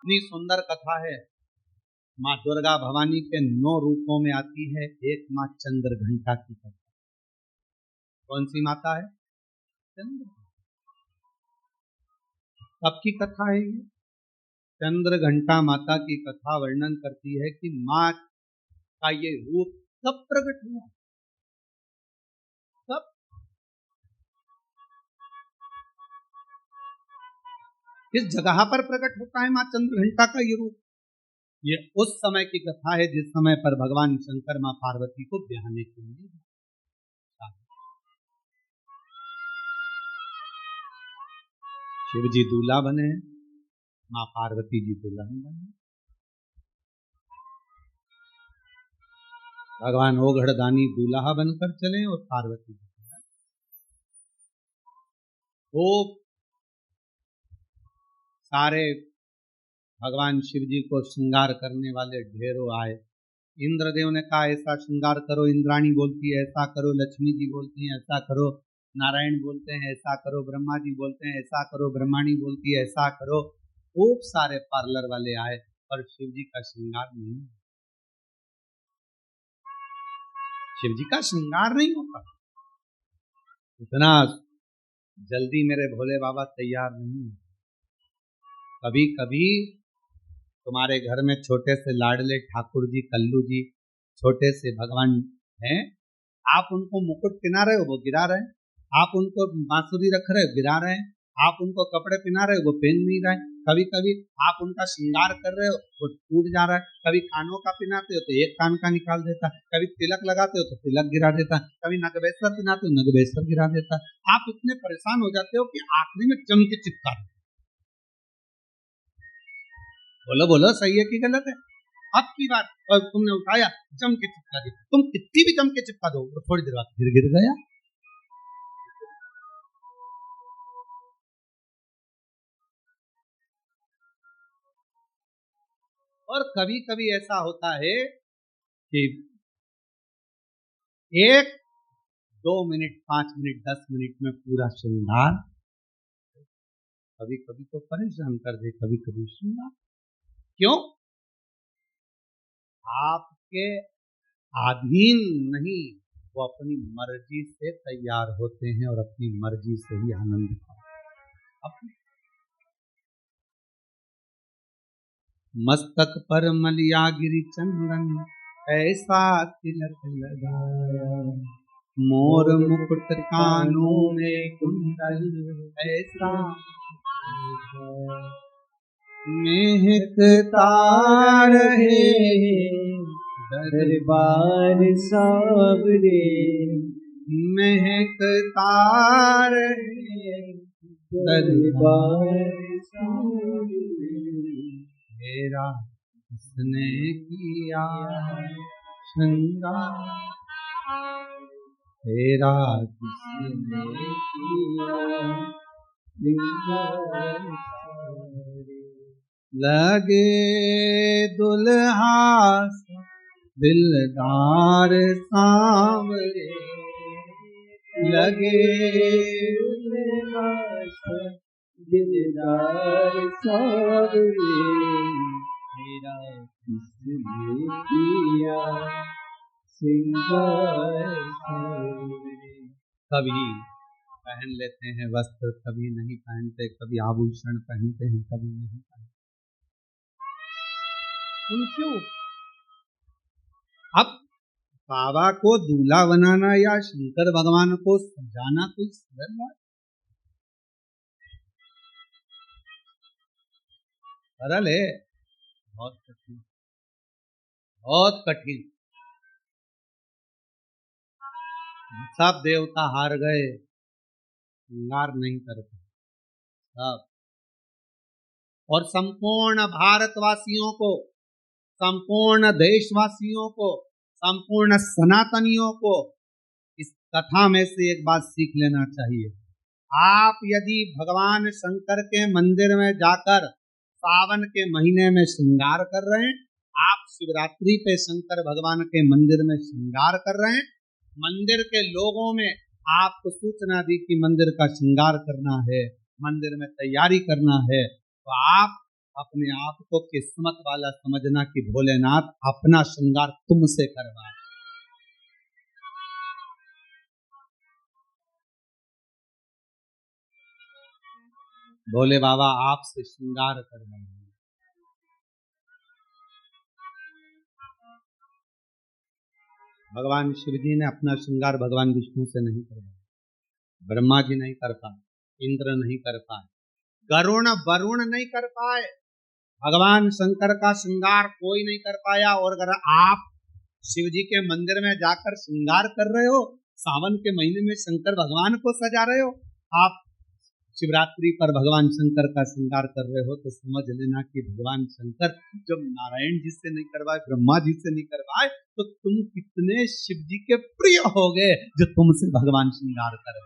इतनी सुंदर कथा है। माँ दुर्गा भवानी के 9 रूपों में आती है। एक माँ चंद्रघंटा की कथा। कौन सी माता है? चंद्र। कब की कथा है ये? चंद्रघंटा माता की कथा वर्णन करती है कि माँ का ये रूप कब प्रकट हुआ। कब? किस जगह पर प्रकट होता है माँ चंद्रघंटा का ये रूप? ये उस समय की कथा है जिस समय पर भगवान शंकर माँ पार्वती को ब्याहने के लिए शिव जी दूल्हा बने, माँ पार्वती जी दुल्हन बने। भगवान ओघड़दानी दूल्हा बनकर चले और पार्वती जी वो सारे भगवान शिव जी को श्रृंगार करने वाले ढेरों आए। इंद्रदेव ने कहा ऐसा श्रृंगार करो, इंद्राणी बोलती है ऐसा करो, लक्ष्मी जी बोलती हैं ऐसा करो, नारायण बोलते हैं ऐसा करो, ब्रह्मा जी बोलते हैं ऐसा करो, ब्रह्माणी बोलती है ऐसा करो। खूब सारे पार्लर वाले आए पर शिव जी का श्रृंगार नहीं, शिव जी का श्रृंगार नहीं होता। इतना जल्दी मेरे भोले बाबा तैयार नहीं। कभी कभी तुम्हारे घर में छोटे से लाडले ठाकुर जी, कल्लू जी, छोटे से भगवान हैं, आप उनको मुकुट पहना रहे हो वो गिरा रहे हैं, आप उनको बांसुरी रख रहे हो गिरा रहे हैं, आप उनको कपड़े पहना रहे हो वो पहन नहीं रहे। कभी कभी आप उनका श्रृंगार कर रहे हो वो टूट जा रहा है। कभी कानों का पहनाते हो तो एक कान का निकाल देता है, कभी तिलक लगाते हो तो तिलक गिरा देता है, कभी नगवेश्वर पहनाते हो नगवेश्वर गिरा देता है। आप इतने परेशान हो जाते हो कि आखिरी में जम के चिपका दो। बोलो बोलो सही है कि गलत है? अब की बात और तुमने उठाया जम के चिपका दिया, तुम कितनी भी जम के चिपका दो तो थोड़ी देर बाद फिर गिर गया। और कभी कभी ऐसा होता है कि 1, 2 मिनट, 5 मिनट, 10 मिनट में पूरा श्रृंगार कभी कभी तो परेशान कर दे, कभी कभी श्रृंगार। क्यों? आपके अधीन नहीं, वो अपनी मर्जी से तैयार होते हैं और अपनी मर्जी से ही आनंद पाते। मस्तक पर मलिया गिरी चंदन, ऐसा तिलक लगाया, मोर मुकुट कानों में कुंडल, ऐसा महकता रहे दरबार सावरे, महकता रहे दरबार सावरे, मेरा किसने किया श्रृंगार, तेरा किसने किया श्रृंगार। लगे दुल्हा दिलदार सांवरे, लगे दुल्हा दिलदार सांवरे, मेरा किसने किया श्रृंगार सांवरे। कभी पहन लेते हैं वस्त्र, कभी नहीं पहनते, कभी आभूषण पहनते हैं, कभी नहीं पहनते। क्यों? अब बाबा को दूल्हा बनाना या शंकर भगवान को सजाना कोई सरल बात? सरल है? बहुत कठिन, बहुत कठिन। सब देवता हार गए, श्रृंगार नहीं करते सब। और संपूर्ण भारतवासियों को, संपूर्ण देशवासियों को, संपूर्ण सनातनियों को इस कथा में से एक बात सीख लेना चाहिए। आप यदि भगवान शंकर के मंदिर में जाकर सावन के महीने में श्रृंगार कर रहे हैं, आप शिवरात्रि पे शंकर भगवान के मंदिर में श्रृंगार कर रहे हैं, मंदिर के लोगों में आपको सूचना दी कि मंदिर का श्रृंगार करना है, मंदिर में तैयारी करना है, तो आप अपने आप को किस्मत वाला समझना कि भोलेनाथ अपना श्रृंगार तुमसे करवाए। भोले बाबा आपसे श्रृंगार करवाएंगे। भगवान शिव जी ने अपना श्रृंगार भगवान विष्णु से नहीं करवाया, ब्रह्मा जी नहीं कर पाए, इंद्र नहीं कर पाए, गरुण वरुण नहीं कर पाए, भगवान शंकर का श्रृंगार कोई नहीं कर पाया। और अगर आप शिव जी के मंदिर में जाकर श्रृंगार कर रहे हो, सावन के महीने में शंकर भगवान को सजा रहे हो, आप शिवरात्रि पर भगवान शंकर का श्रृंगार कर रहे हो, तो समझ लेना कि भगवान शंकर जब नारायण जी से नहीं करवाए, ब्रह्मा जी से नहीं करवाए, तो तुम कितने शिव जी के प्रिय हो गए जो तुमसे भगवान श्रृंगार कर।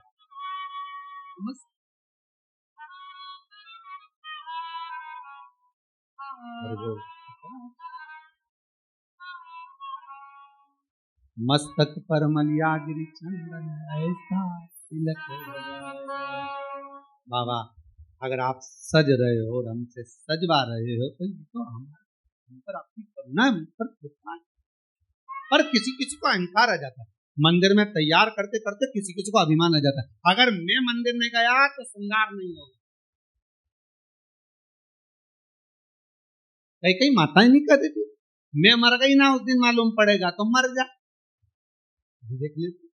मस्तक पर मलियागिरी चंदन ऐसा तिलक। बाबा अगर आप सज रहे हो और हमसे सजवा रहे हो, तो ये तो हम पर आपकी करुणा, हम पर कृपा है। पर किसी किसी को अहंकार आ जाता है, मंदिर में तैयार करते करते किसी किसी को अभिमान आ जाता है, अगर मैं मंदिर में गया तो श्रृंगार नहीं होगा। कई कई माताएं नहीं कहती थी, मैं मर गई ना उस दिन मालूम पड़ेगा, तो मर जा। देख लेते,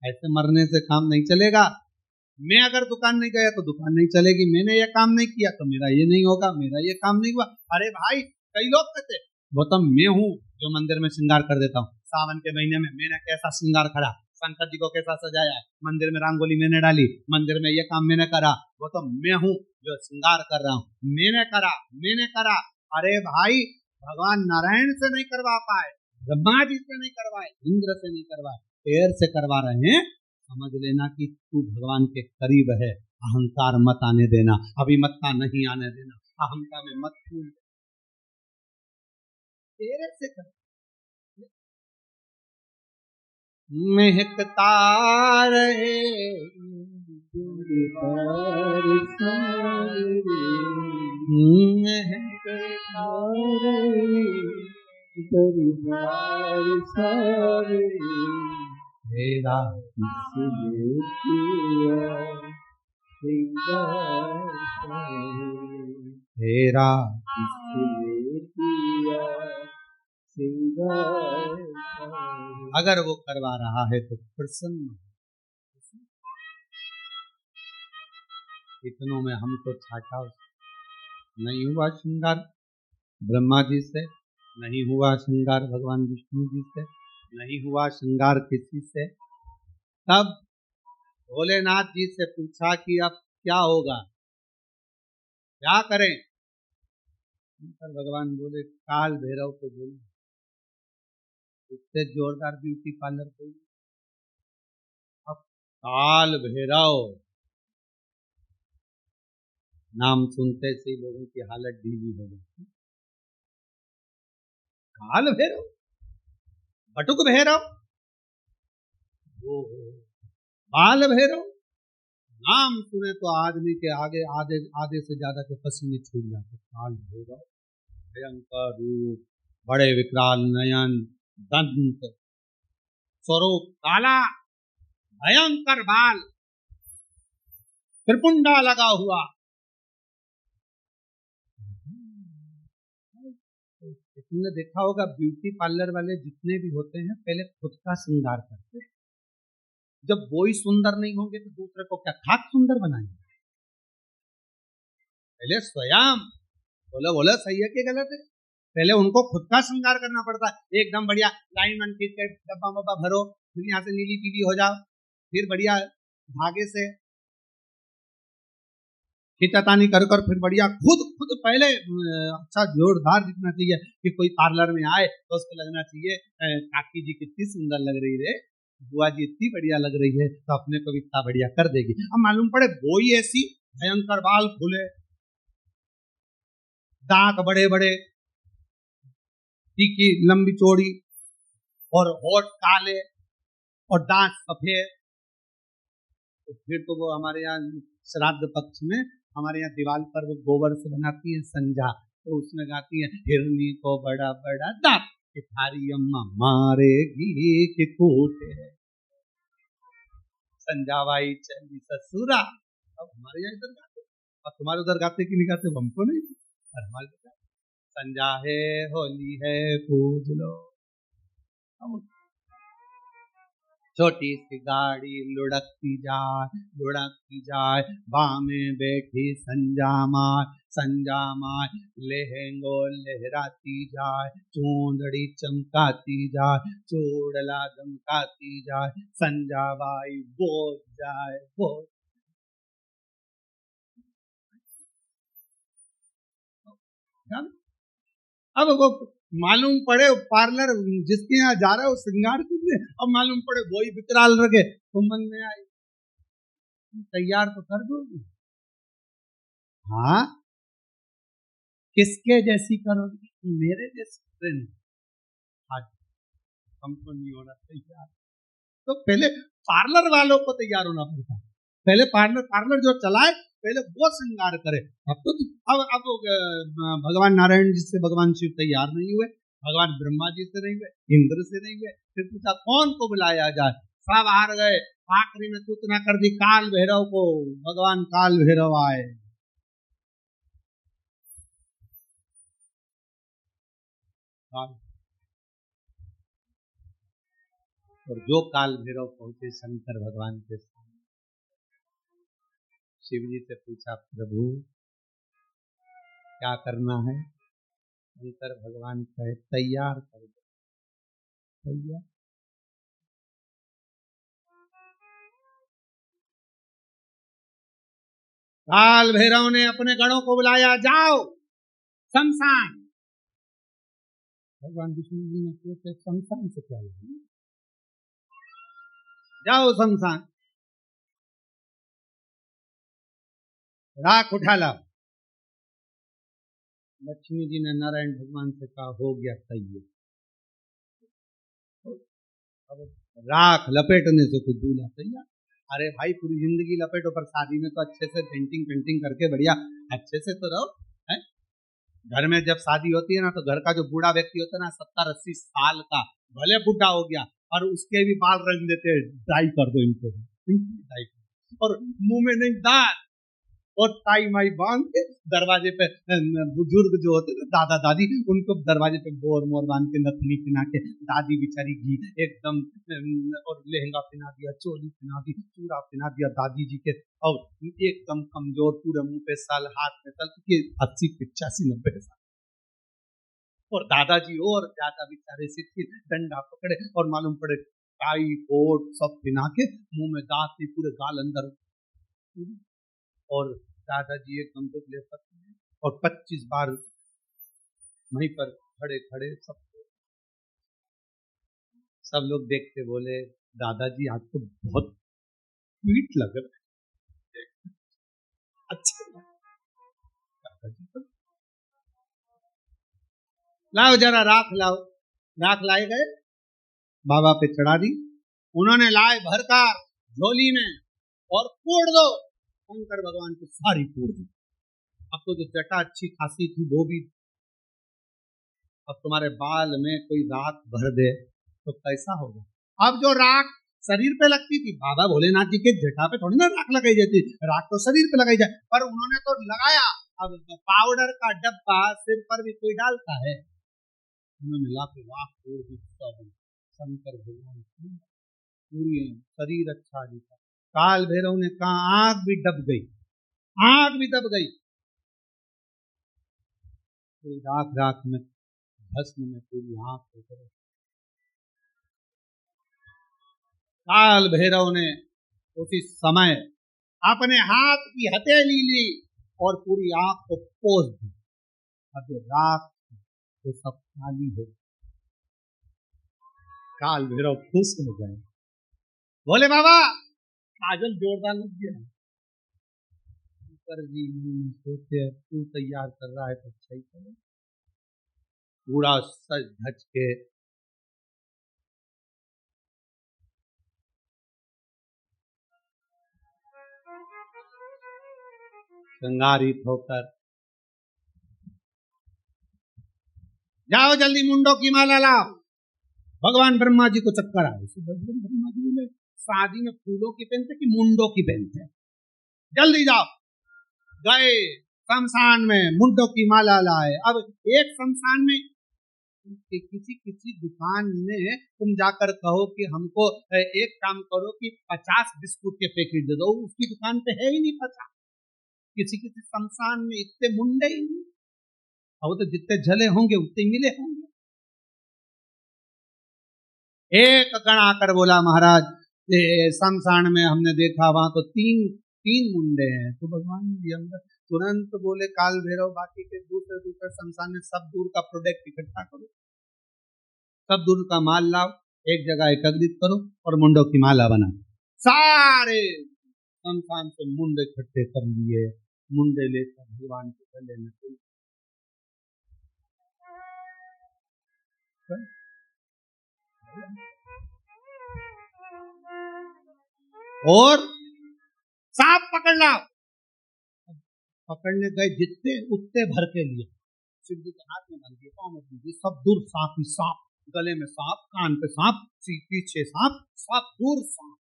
ऐसे मरने से काम नहीं चलेगा। मैं अगर दुकान नहीं गया तो दुकान नहीं चलेगी, मैंने ये काम नहीं किया तो मेरा ये नहीं होगा, मेरा ये काम नहीं हुआ। अरे भाई कई लोग कहते गौतम मैं हूँ जो मंदिर में श्रृंगार कर देता हूँ, सावन के महीने में मैंने कैसा श्रृंगार करा, शंकर जी को कैसा सजाया है, मंदिर में रंगोली मैंने डाली, मंदिर में ये काम मैंने करा, गौतम मैं हूँ जो श्रृंगार कर रहा हूँ, मैंने करा। अरे भाई भगवान नारायण से नहीं करवा पाए, ब्रह्मा जी से नहीं करवाए, इंद्र से नहीं करवाए, पैर से करवा रहे हैं। समझ लेना कि तू भगवान के करीब है। अहंकार मत आने देना, अभिमतता नहीं आने देना, अहंकार में मत फूल, तेरे से कर। महकता रहे तेरा तेरा अगर वो करवा रहा है तो प्रसन्न। इतनों में हमको छाटा, नहीं हुआ श्रृंगार ब्रह्मा जी से, नहीं हुआ श्रृंगार भगवान विष्णु जी से, नहीं हुआ श्रृंगार किसी से। तब भोलेनाथ जी से पूछा कि अब क्या होगा, क्या करें। भगवान बोले काल भैरव को बोलो, इससे जोरदार ब्यूटी पार्लर कोई। अब काल भैरव नाम सुनते से लोगों की हालत ढीली हो गई। काल भैरव, बटुक भैरव, बाल भैरव, नाम सुने तो आदमी के आगे आधे से ज्यादा के पसीने छूट जाते। काल भैरव भयंकर रूप, बड़े विकराल नयन, दंत, स्वरूप काला, भयंकर बाल, त्रिपुंडा लगा हुआ। तुमने देखा होगा ब्यूटी पार्लर वाले जितने भी होते हैं पहले खुद का श्रृंगार करते हैं। जब वो ही सुंदर नहीं होंगे तो दूसरे को क्या खाक सुंदर बनाएंगे। पहले स्वयं बोले सही है कि गलत है, पहले उनको खुद का श्रृंगार करना पड़ता है। एकदम बढ़िया लाइन वन खींच के डब्बा मब्बा भरो, फिर यहाँ से नीली पीली हो जाओ, फिर बढ़िया धागे से खींचातानी कर फिर बढ़िया खुद पहले अच्छा जोरदार दिखना चाहिए कि कोई पार्लर में आए तो उसको लगना चाहिए काकी जी कितनी सुंदर लग रही है, बुआ जी इतनी बढ़िया लग रही है, तो अपने को भी इतना बढ़िया कर देगी। अब मालूम पड़े वो ही ऐसी भयंकर बाल खुले, दांत बड़े बड़े, तीखी लंबी चौड़ी, और होठ काले और दांत सफेद, तो फिर तो वो हमारे यहाँ श्राद्ध पक्ष में हमारे यहाँ दीवार पर वो गोबर से बनाती है संजा, तो उसमें गाती है, हिरनी को बड़ा बड़ा दांत कि थारी अम्मा मारेगी कि कूटे, संजावाई चली ससुरा। अब हमारे यहाँ इधर गाते, अब तुम्हारे उधर गाते कि नहीं गाते हमको नहीं, पर हमारे उधर संजा है होली है पूज लो। छोटी सी गाड़ी लुढ़कती जाए, बामे बैठी संजा माय लहंगो लहराती जाए, चूंदड़ी चमकाती जाए, चूड़ला दमकाती जाए, संजा बाई बोझ जाए बोझ। अब वो मालूम पड़े पार्लर जिसके यहाँ जा रहा है वो श्रृंगार करने, अब मालूम पड़े वही विकराल रखे, तो मन में आए तैयार तो कर दोगे, हाँ किसके जैसी करोगे, मेरे जैसी फ्रेंड, आज हमको नहीं होना तैयार। तो पहले पार्लर वालों को तैयार होना पड़ता, पहले पार्लर जो चलाए पहले वो श्रृंगार करे। अब तो अब भगवान नारायण जी से भगवान शिव तैयार नहीं हुए, भगवान ब्रह्मा जी से नहीं हुए, इंद्र से नहीं हुए, फिर पूछा कौन को बुलाया जाए, सब हार गए, आखिरी में सूचना कर दी काल भैरव को, भगवान काल भैरव आए। और जो काल भैरव पहुंचे शंकर भगवान के सामने, शिव जी से पूछा प्रभु क्या करना है, शंकर भगवान कहे तैयार कर दो, तैयार। काल भैरव ने अपने गणों को बुलाया, जाओ शमशान। भगवान विष्णु जी ने सोचे शमशान से क्या लेना, जाओ शमशान, राख उठा लाओ। लक्ष्मी जी ने नारायण भगवान से कहा हो गया तैयार। अब राख लपेटने से कुछ दूल्हा तैयार। अरे भाई पूरी जिंदगी लपेटो, पर शादी में तो अच्छे से पेंटिंग करके बढ़िया अच्छे से तो रहो है? घर में जब शादी होती है ना, तो घर का जो बूढ़ा व्यक्ति होता है ना 70-80 साल का, भले बुढ़ा हो गया और उसके भी बाल रंग देते, डाई कर दो इनको, डाई, और मुंह में नहीं दांत, और टाई माई बांध के दरवाजे पे बुजुर्ग जो होते हैं दादा दादी, उनको दरवाजे पे बोर मोर बांध के नथनी पिना के, दादी बेचारी घी एकदम, और लहंगा पिना दिया, चोली पिना दी, चूड़ा पिना दिया दादी जी के, और एकदम कमजोर, पूरे मुंह पे साल, हाथ में साल, क्योंकि 80-85-90 साल, और दादाजी और ज्यादा बेचारे से डंडा पकड़े, और मालूम पड़े टाई कोट सब पिना के, मुंह में दांत नहीं, पूरे गाल अंदर, और दादाजी एकदम दुबले पतले हैं, और 25 बार वहीं पर खड़े खड़े सब लोग देखते बोले दादाजी आज तो बहुत स्वीट लग रहे हैं, अच्छा दादाजी तो लाओ जरा राख लाओ, राख लाए गए, बाबा पे चढ़ा दी, उन्होंने लाए भरकर झोली में और फोड़ दो, शंकर भगवान की सारी फोड़ दी। अब तो जो जटा अच्छी खासी थी वो भी, अब तुम्हारे बाल में कोई राख भर दे तो कैसा होगा। अब जो राख शरीर पे लगती थी, बाबा भोलेनाथ जी के जटा पे थोड़ी ना राख लगाई जाती, राख तो शरीर पे लगाई जाए, पर उन्होंने तो लगाया। अब पाउडर का डब्बा सिर पर भी कोई डालता है, उन्होंने ला के राख फोड़ दी, शंकर भगवान की पूरी शरीर अच्छा दिखा। काल भैरव ने कहा आग भी दब गई, आग भी दब गई, पूरी राख राख में भस्म में पूरी आंख हो गई। काल भैरव ने उसी समय अपने हाथ की हथेली ली और पूरी आंख को पोंछ दी। अब जो राख तो सब खाली हो, काल भैरव खुश हो गए, बोले बाबा काजल जोरदार लग गया। शंकर जी सोचे तू तैयार कर रहा है तो अच्छा ही करे, पूरा सज धज के श्रृंगारित होकर, जाओ जल्दी मुंडों की माला लाओ। भगवान ब्रह्मा जी को चक्कर आए। भगवान ब्रह्मा जी बोले शादी में फूलों की पहनते कि मुंडों की पहनते? जल्दी जाओ। गए शमशान में, मुंडों की माला लाए। अब एक शमशान में किसी दुकान में तुम जाकर कहो कि हमको एक काम करो कि 50 बिस्कुट के पैकेट दे दो, उसकी दुकान पे है ही नहीं 50। किसी शमशान में इतने मुंडे ही नहीं, और तो जितने झले होंगे उतने मिले होंगे। एक गण आकर बोला महाराज शमशान में हमने देखा वहां तो तीन मुंडे हैं। तो भगवान जी अंदर तुरंत बोले काल भैरव बाकी के दूसरे शमशान में सब दूर का प्रोडक्ट इकट्ठा करो, सब दूर का माल लाओ, एक जगह एकत्रित करो और मुंडों की माला बनाओ। सारे शमशान से मुंडे इकट्ठे कर लिए, मुंडे लेकर भगवान के गले में और सांप पकड़ लाओ। पकड़ने गए जितने उतने भर के लिए शिव जी के हाथ में बंध दिए, पाँव में बंध दिए, सब दूर सांप ही सांप, गले में सांप, कान पे सांप, पीछे सांप, सब दूर सांप।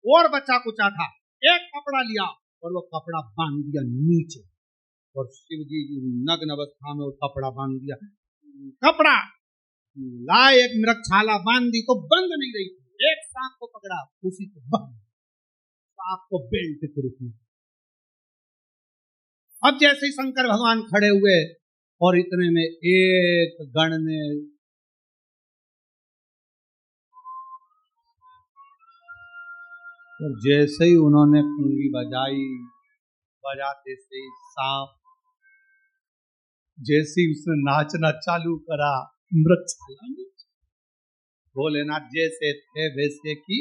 और बच्चा कुचा था, एक कपड़ा लिया और वो कपड़ा बांध दिया नीचे, और शिव जी नग्न अवस्था में वो कपड़ा बांध दिया। कपड़ा लाए, एक मृगछाला बांध दी तो बंद नहीं रही थी, एक सांप को पकड़ा उसी को बंद, सांप को बेल्ट के रूप में। अब जैसे ही शंकर भगवान खड़े हुए और इतने में एक गण ने तो जैसे ही उन्होंने कुंगी बजाई, बजाते से ही सांप जैसे ही उसने नाचना चालू करा, मृगछाला भोलेनाथ जैसे थे वैसे की।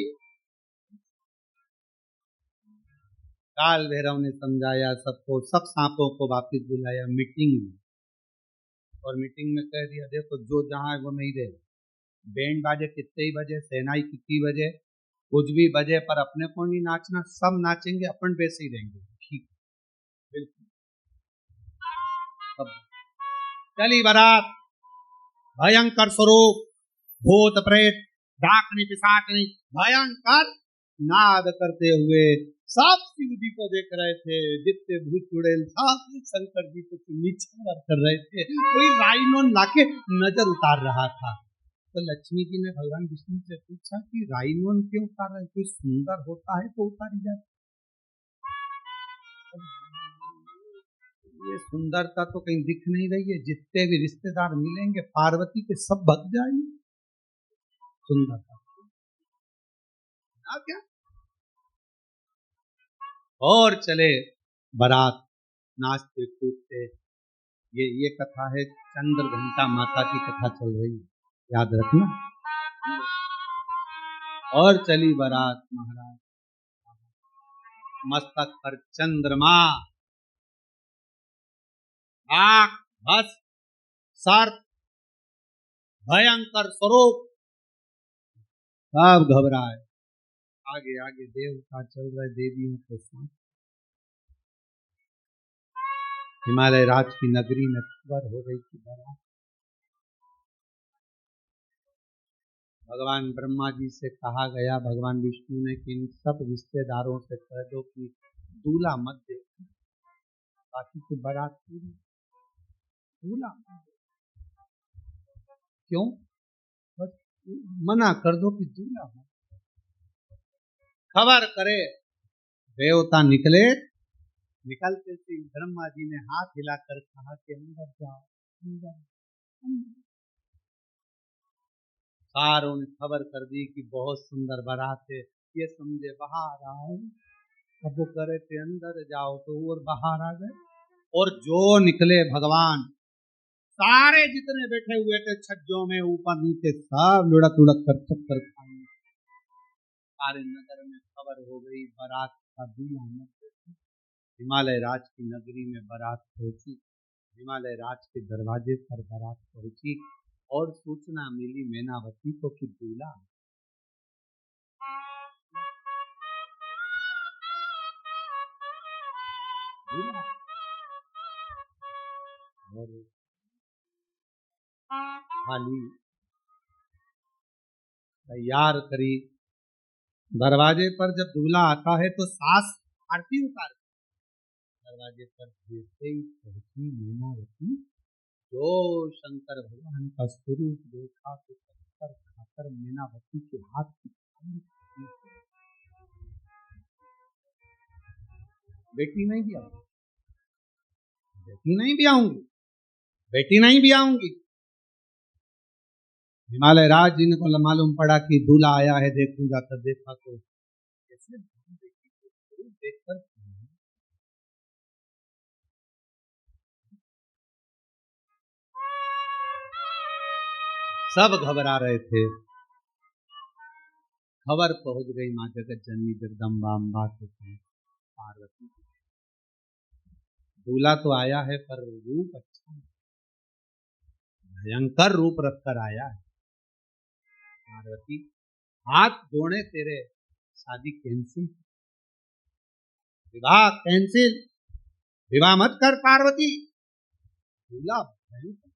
काल भैरव ने समझाया सबको, सब सांपों को वापिस बुलाया मीटिंग में, और मीटिंग में कह दिया देखो जो जहां है वो नहीं रहे, बैंड बाजे कितने ही बजे, सेनाई कितनी बजे, कुछ भी बजे, पर अपने को नहीं नाचना, सब नाचेंगे, अपन वैसे ही रहेंगे। ठीक, बिल्कुल। चली बारात, भयंकर स्वरूप, भूत प्रेत डाकनी पिशाचनी भयंकर नाद करते हुए सब शिव जी को देख रहे थे। जितने भूत चुड़ैल था शंकर जी को नीचे कर रहे थे, कोई राइनोन लाके नजर उतार रहा था। तो लक्ष्मी जी ने भगवान विष्णु से पूछा कि राइनोन क्यों उतार रहे, कोई सुंदर होता है तो उतारी जाती, ये सुंदरता तो कहीं दिख नहीं रही है, जितने भी रिश्तेदार मिलेंगे पार्वती के सब भग जाएंगे सुंदरता क्या। और चले बारात नाचते कूदते, ये कथा है, चंद्र घंटा माता की कथा चल रही है, याद रखना। और चली बारात, महाराज मस्तक पर चंद्रमा, आंख भस्म, सर्प, भयंकर स्वरूप, सब घबराए। आगे आगे देवता चल रहे, देवियों के साथ। हिमालय राज की नगरी में खबर हो गई कि बारात। भगवान ब्रह्मा जी से कहा गया, भगवान विष्णु ने कि इन सब रिश्तेदारों से कह दो कि दूल्हा मत दे, बाकी की बारात पूरी, दूल्हा क्यों, बस मना कर दो कि दूल्हा मत। खबर करे, देवता निकले, निकलते से ब्रह्मा जी ने हाथ हिलाकर कहा कि अंदर जाओ, अंदर। सारों ने खबर कर दी कि बहुत सुंदर बारात है, ये समझे बाहर आओ। अब वो करे थे अंदर जाओ तो और बाहर आ गए, और जो निकले भगवान, सारे जितने बैठे हुए थे छज्जों में ऊपर नीचे सब लुढ़क लुढ़क कर चक्कर खाए। सारे नगर में खबर हो गई बारात का दूल्हा मत। हिमालय राज की नगरी में बारात पहुंची, हिमालय राज के दरवाजे पर बारात पहुंची, और सूचना मिली मैनावती को कि दूल्हा। दूल्हा और थाली तैयार करी। दरवाजे पर जब दूल्हा आता है तो सास आरती उतार, दरवाजे पर देखते ही पहुंची मीनावती, जो शंकर भगवान का स्वरूप देखा तो पत्थर खाकर मीनावती के हाथ की थाली बेटी नहीं भी आऊंगी, बेटी नहीं भी आऊंगी, बेटी नहीं भी आऊंगी। हिमालय राज जी ने को मालूम पड़ा कि दूल्हा आया है, देखूंगा। तो देखा तो कैसे देखकर सब घबरा रहे थे। खबर पहुंच गई मां जगत जननी जगदम्बा अम्बा के पार्वती। दूल्हा तो आया है पर रूप अच्छा, भयंकर रूप रखकर आया है। पार्वती हाथ जोड़े तेरे, शादी कैंसिल, विवाह कैंसिल, विवाह मत कर पार्वती। दूल्हा भयंकर।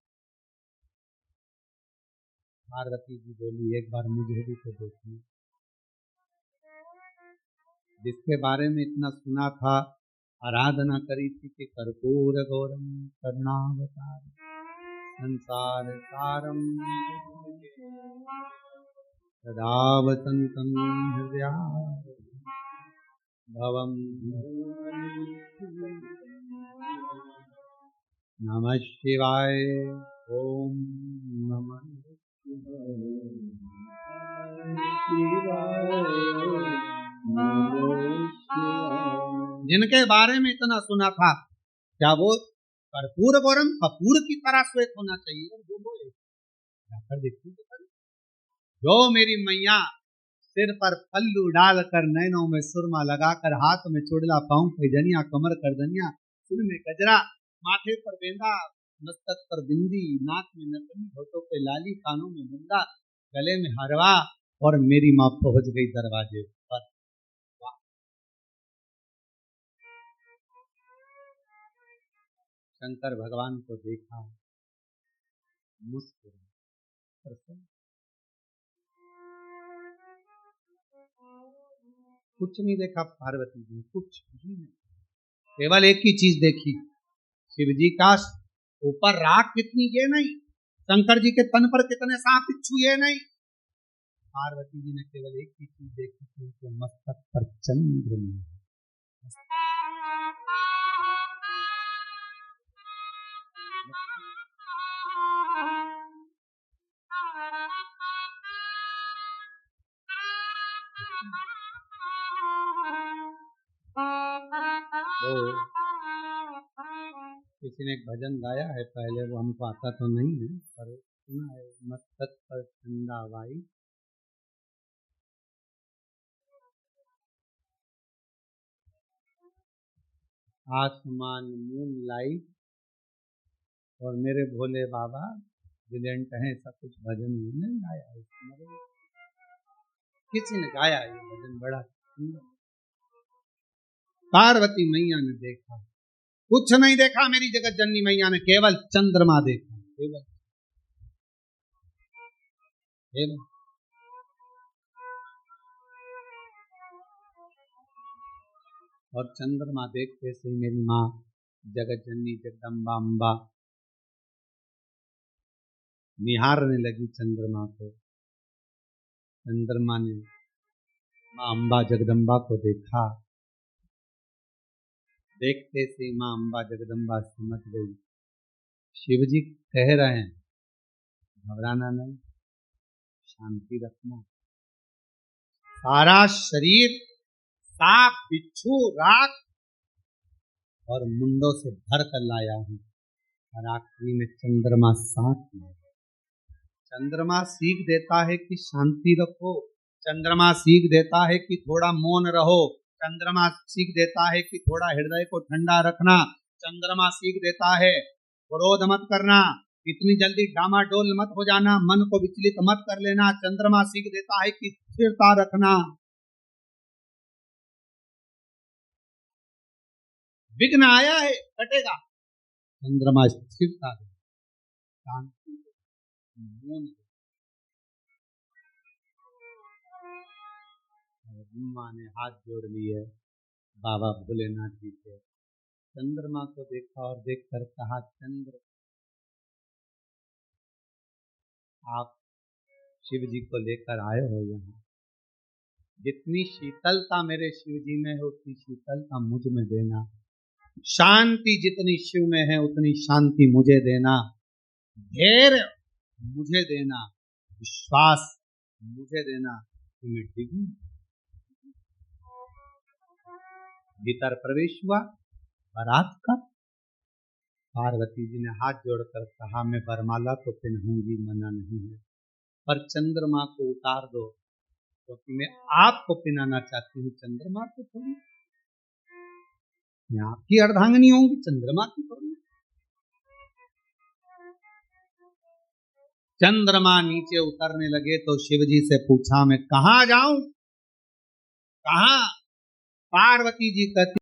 पार्वती जी बोली एक बार मुझे भी तो देखना, जिसके बारे में इतना सुना था, आराधना करी थी कि कर्पूर गौरम करुणावतार संसार सारम सदा वसंतम हृदया भवम। नमः शिवाय। ओम नमः शिवाय। जिनके बारे में इतना सुना था, क्या वो कर्पूर गौरम कपूर की तरह श्वेत होना चाहिए? वो बोले जाकर देखिए जो मेरी मैया सिर पर पल्लू डालकर, नैनों में सुरमा लगाकर, हाथ में चुड़ला, पांव पे जनिया, कमर कर दनिया, सिर में गजरा, माथे पर बेंदा, मस्तक पर बिंदी, नाक में नथनी, होठों पे लाली, कानों में मुंदा, गले में हरवा, और मेरी माँ पहुंच गई दरवाजे पर। शंकर भगवान को देखा, मुस्कुराए, कुछ नहीं देखा पार्वती जी, कुछ भी नहीं, केवल एक ही चीज देखी, शिव जी का ऊपर राख कितनी ये नहीं, शंकर जी के तन पर कितने सांप बिच्छू ये नहीं, पार्वती जी ने केवल एक ही चीज देखी थी, उनके मस्तक पर चंद्रमा। किसी ने एक भजन गाया है पहले, वो हमको आता तो नहीं है पर सुना है, मस्तक पर चंदाबाई, आसमान मून लाइट, और मेरे भोले बाबा ब्रिलियंट हैं, ऐसा कुछ भजन नहीं गाया है, किसी ने गाया ये भजन बड़ा सुंदर। पार्वती मैया ने देखा, कुछ नहीं देखा मेरी जगत जननी मैया ने, केवल चंद्रमा देखा, केवल और चंद्रमा देखते से मेरी माँ जगत जननी जगदम्बा अम्बा निहारने लगी चंद्रमा को। चंद्रमा ने माँ अम्बा जगदम्बा को देखा, देखते से माँ अम्बा जगदम्बा समझ गई, शिव जी कह रहे हैं घबराना नहीं, शांति रखना, सारा शरीर सांप बिच्छू राख और मुंडों से भर कर लाया हूं, और आखिरी में चंद्रमा साथ में। चंद्रमा सीख देता है कि शांति रखो, चंद्रमा सीख देता है कि थोड़ा मौन रहो, चंद्रमा सीख देता है कि थोड़ा हृदय को ठंडा रखना, चंद्रमा सीख देता है क्रोध मत करना, इतनी जल्दी डामाडोल मत हो जाना, मन को विचलित मत कर लेना, चंद्रमा सीख देता है कि स्थिरता रखना। विघ्न आया है, कटेगा। चंद्रमा स्थिरता दे, शांति दे, मौन दे। माँ ने हाथ जोड़ लिए बाबा भोलेनाथ जी से, चंद्रमा को देखा और देखकर कहा, चंद्र आप शिव जी को लेकर आए हो यहाँ, जितनी शीतलता मेरे शिव जी में है उतनी शीतलता मुझ में देना, शांति जितनी शिव में है उतनी शांति मुझे देना, धैर्य मुझे देना, विश्वास मुझे देना। तुम्हें ठीक है? भीतर प्रवेश हुआ बारात का। पार्वती जी ने हाथ जोड़कर कहा, मैं वरमाला तो पहनूंगी, मना नहीं है, पर चंद्रमा को उतार दो, क्योंकि मैं आपको पहनाना चाहती हूँ, चंद्रमा को थोड़ी। मैं आपकी अर्धांगिनी होंगी, चंद्रमा की थोड़ी। चंद्रमा नीचे उतरने लगे तो शिवजी से पूछा, मैं कहाँ जाऊं, कहाँ? पार्वती जी कहती